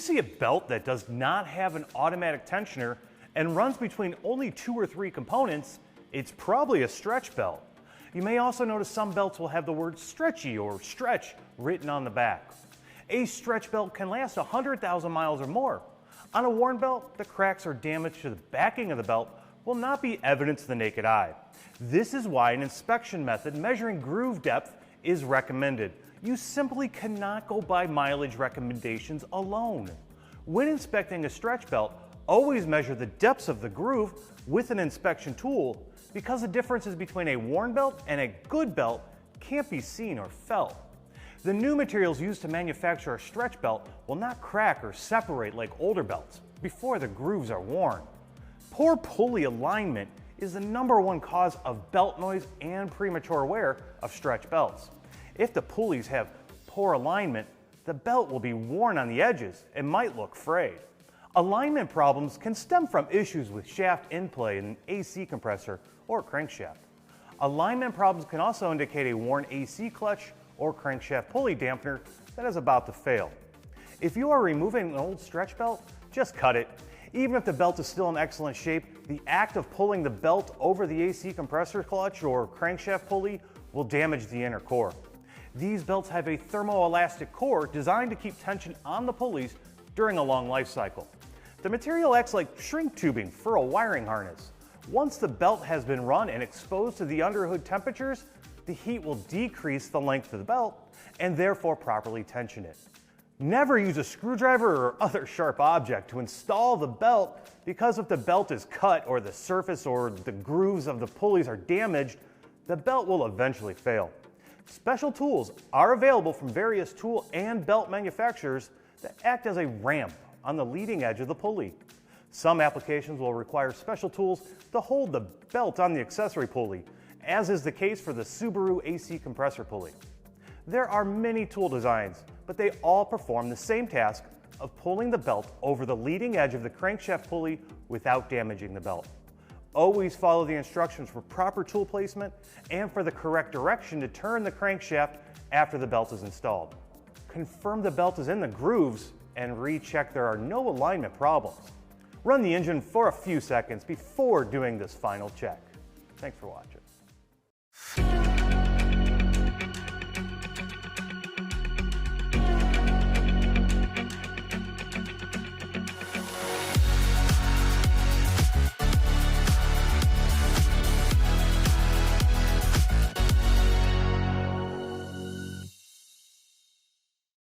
see a belt that does not have an automatic tensioner and runs between only 2 or 3 components, it's probably a stretch belt. You may also notice some belts will have the word stretchy or stretch written on the back. A stretch belt can last 100,000 miles or more. On a worn belt, the cracks or damage to the backing of the belt will not be evident to the naked eye. This is why an inspection method measuring groove depth is recommended. You simply cannot go by mileage recommendations alone. When inspecting a stretch belt, always measure the depths of the groove with an inspection tool, because the differences between a worn belt and a good belt can't be seen or felt. The new materials used to manufacture a stretch belt will not crack or separate like older belts before the grooves are worn. Poor pulley alignment is the #1 cause of belt noise and premature wear of stretch belts. If the pulleys have poor alignment, the belt will be worn on the edges and might look frayed. Alignment problems can stem from issues with shaft inplay in an AC compressor or crankshaft. Alignment problems can also indicate a worn AC clutch or crankshaft pulley dampener that is about to fail. If you are removing an old stretch belt, just cut it. Even if the belt is still in excellent shape, the act of pulling the belt over the AC compressor clutch or crankshaft pulley will damage the inner core. These belts have a thermoelastic core designed to keep tension on the pulleys during a long life cycle. The material acts like shrink tubing for a wiring harness. Once the belt has been run and exposed to the underhood temperatures, the heat will decrease the length of the belt and therefore properly tension it. Never use a screwdriver or other sharp object to install the belt, because if the belt is cut or the surface or the grooves of the pulleys are damaged, the belt will eventually fail. Special tools are available from various tool and belt manufacturers that act as a ramp on the leading edge of the pulley. Some applications will require special tools to hold the belt on the accessory pulley, as is the case for the Subaru AC compressor pulley. There are many tool designs, but they all perform the same task of pulling the belt over the leading edge of the crankshaft pulley without damaging the belt. Always follow the instructions for proper tool placement and for the correct direction to turn the crankshaft after the belt is installed. Confirm the belt is in the grooves and recheck there are no alignment problems. Run the engine for a few seconds before doing this final check. Thanks for watching.